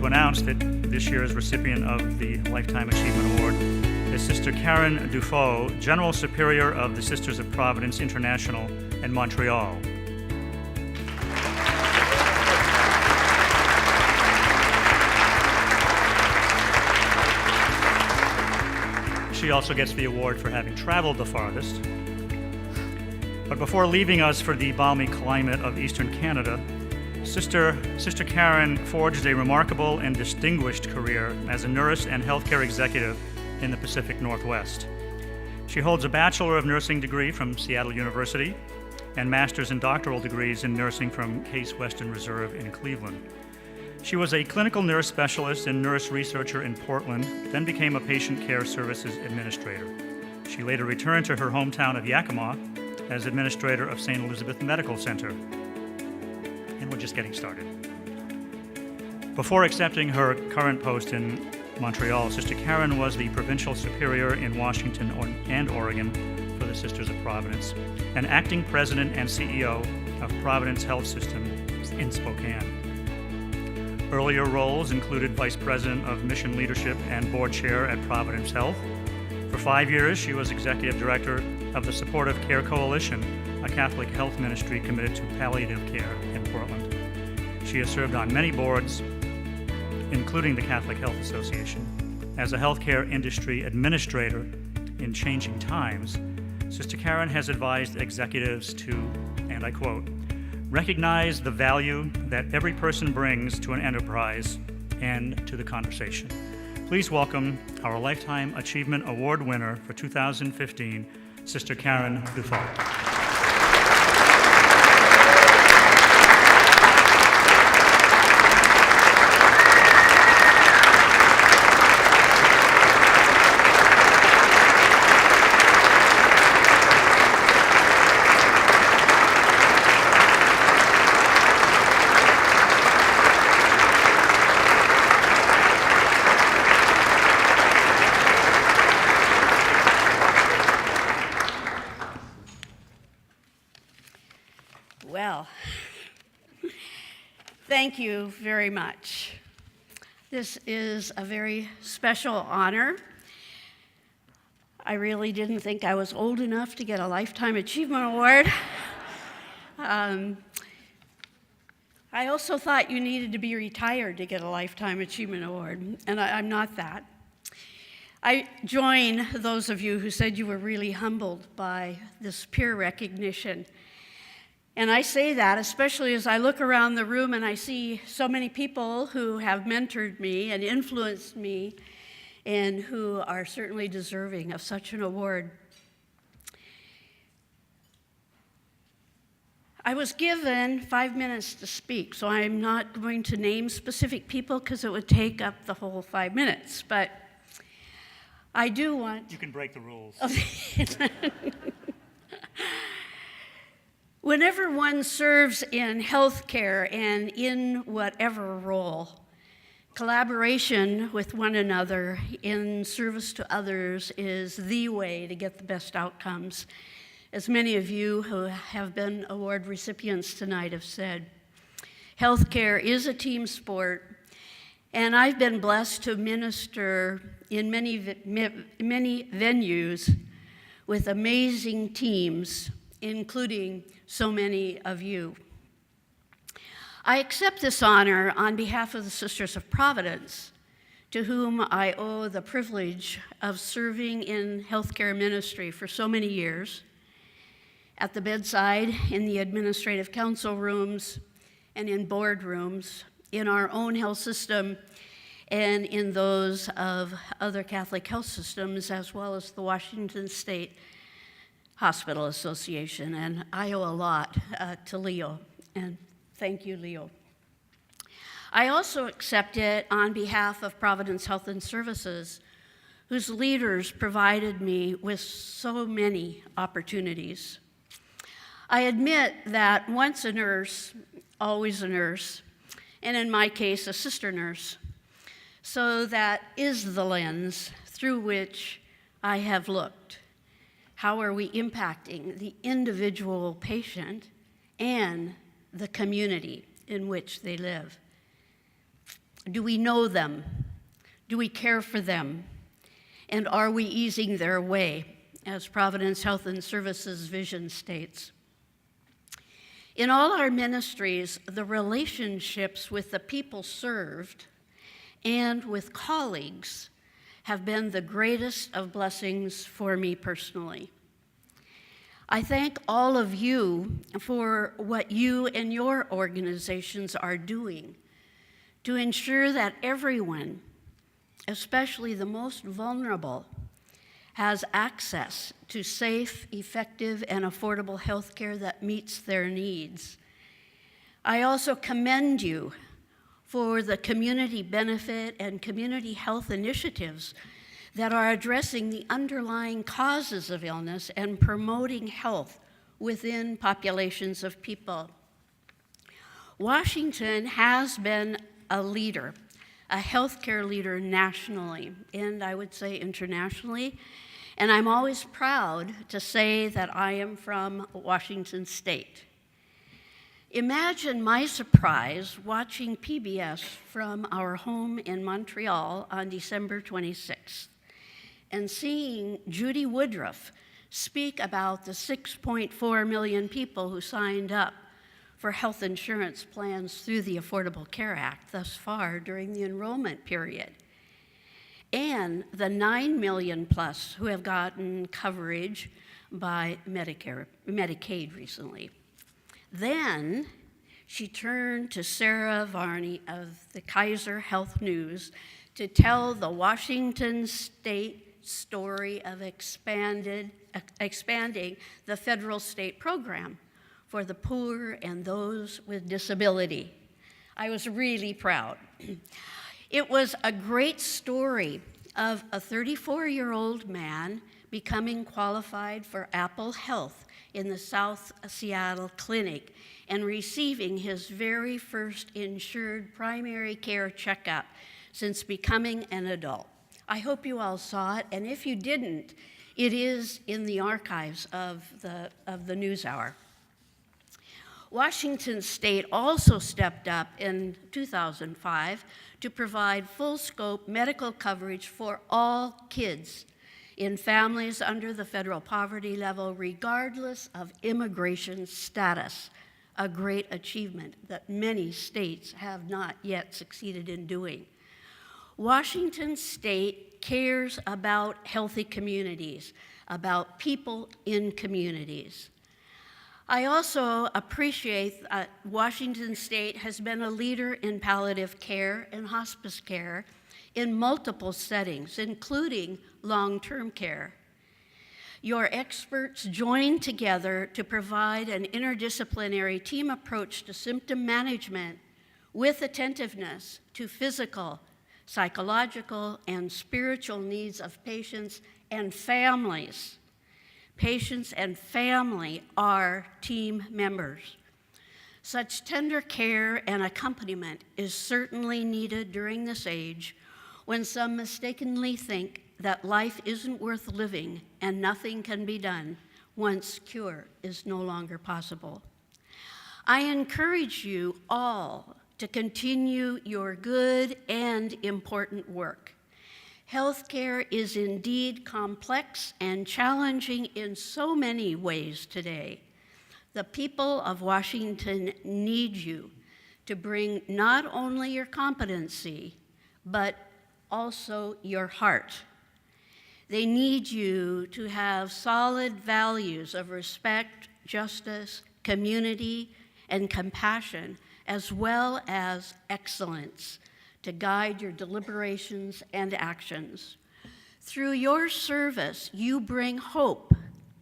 to announce that this year's recipient of the Lifetime Achievement Award is Sister Karin Dufault, General Superior of the Sisters of Providence International in Montreal. She also gets the award for having traveled the farthest. But before leaving us for the balmy climate of Eastern Canada, Sister Karin forged a remarkable and distinguished career as a nurse and healthcare executive in the Pacific Northwest. She holds a Bachelor of Nursing degree from Seattle University and master's and doctoral degrees in nursing from Case Western Reserve in Cleveland. She was a clinical nurse specialist and nurse researcher in Portland, then became a patient care services administrator. She later returned to her hometown of Yakima as administrator of St. Elizabeth Medical Center. And we're just getting started. Before accepting her current post in Montreal, Sister Karin was the provincial superior in Washington and Oregon for the Sisters of Providence, and acting president and CEO of Providence Health System in Spokane. Earlier roles included Vice President of Mission Leadership and Board Chair at Providence Health. For 5 years, she was Executive Director of the Supportive Care Coalition, a Catholic health ministry committed to palliative care in Portland. She has served on many boards, including the Catholic Health Association. As a healthcare industry administrator in changing times, Sister Karin has advised executives to, and I quote, recognize the value that every person brings to an enterprise and to the conversation. Please welcome our Lifetime Achievement Award winner for 2015, Sister Karin Dufault. Well, thank you very much. This is a very special honor. I really didn't think I was old enough to get a Lifetime Achievement Award. I also thought you needed to be retired to get a Lifetime Achievement Award, and I'm not that. I join those of you who said you were really humbled by this peer recognition. And I say that especially as I look around the room and I see so many people who have mentored me and influenced me and who are certainly deserving of such an award. I was given 5 minutes to speak, so I'm not going to name specific people because it would take up the whole 5 minutes, but I do want... You can break the rules. Whenever one serves in healthcare and in whatever role, collaboration with one another in service to others is the way to get the best outcomes. As many of you who have been award recipients tonight have said, healthcare is a team sport, and I've been blessed to minister in many venues with amazing teams, including so many of you. I accept this honor on behalf of the Sisters of Providence, to whom I owe the privilege of serving in healthcare ministry for so many years, at the bedside, in the administrative council rooms, and in boardrooms, in our own health system, and in those of other Catholic health systems, as well as the Washington State Hospital Association, and I owe a lot to Leo, and thank you, Leo. I also accept it on behalf of Providence Health and Services, whose leaders provided me with so many opportunities. I admit that once a nurse, always a nurse, and in my case, a sister nurse. So that is the lens through which I have looked. How are we impacting the individual patient and the community in which they live? Do we know them? Do we care for them? And are we easing their way, as Providence Health and Services vision states? In all our ministries, the relationships with the people served and with colleagues have been the greatest of blessings for me personally. I thank all of you for what you and your organizations are doing to ensure that everyone, especially the most vulnerable, has access to safe, effective, and affordable health care that meets their needs. I also commend you for the community benefit and community health initiatives that are addressing the underlying causes of illness and promoting health within populations of people. Washington has been a leader, a healthcare leader nationally, and I would say internationally, and I'm always proud to say that I am from Washington State. Imagine my surprise watching PBS from our home in Montreal on December 26th and seeing Judy Woodruff speak about the 6.4 million people who signed up for health insurance plans through the Affordable Care Act thus far during the enrollment period, and the 9 million plus who have gotten coverage by Medicaid recently. Then she turned to Sarah Varney of the Kaiser Health News to tell the Washington State story of expanding the federal state program for the poor and those with disability. I was really proud. It was a great story of a 34-year-old man becoming qualified for Apple Health in the South Seattle clinic and receiving his very first insured primary care checkup since becoming an adult. I hope you all saw it, and if you didn't, it is in the archives of the NewsHour. Washington State also stepped up in 2005 to provide full-scope medical coverage for all kids in families under the federal poverty level, regardless of immigration status, a great achievement that many states have not yet succeeded in doing. Washington State cares about healthy communities, about people in communities. I also appreciate that Washington State has been a leader in palliative care and hospice care in multiple settings, including long-term care. Your experts joined together to provide an interdisciplinary team approach to symptom management with attentiveness to physical, psychological, and spiritual needs of patients and families. Patients and family are team members. Such tender care and accompaniment is certainly needed during this age when some mistakenly think that life isn't worth living and nothing can be done once cure is no longer possible. I encourage you all to continue your good and important work. Healthcare is indeed complex and challenging in so many ways today. The people of Washington need you to bring not only your competency, but also your heart. They need you to have solid values of respect, justice, community, and compassion, as well as excellence to guide your deliberations and actions. Through your service, you bring hope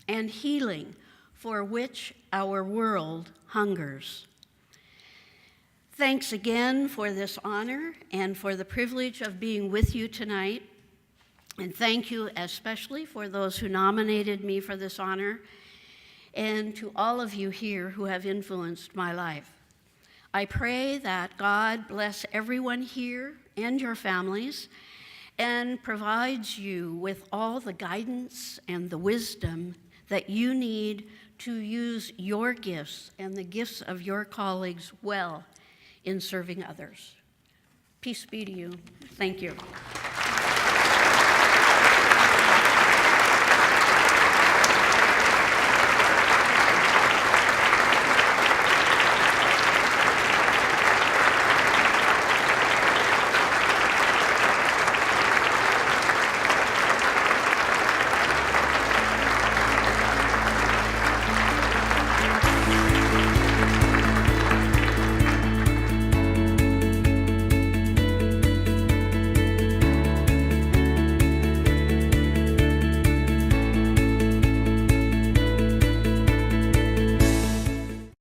and healing for which our world hungers. Thanks again for this honor and for the privilege of being with you tonight. And thank you especially for those who nominated me for this honor and to all of you here who have influenced my life. I pray that God bless everyone here and your families and provides you with all the guidance and the wisdom that you need to use your gifts and the gifts of your colleagues well in serving others. Peace be to you. Thank you.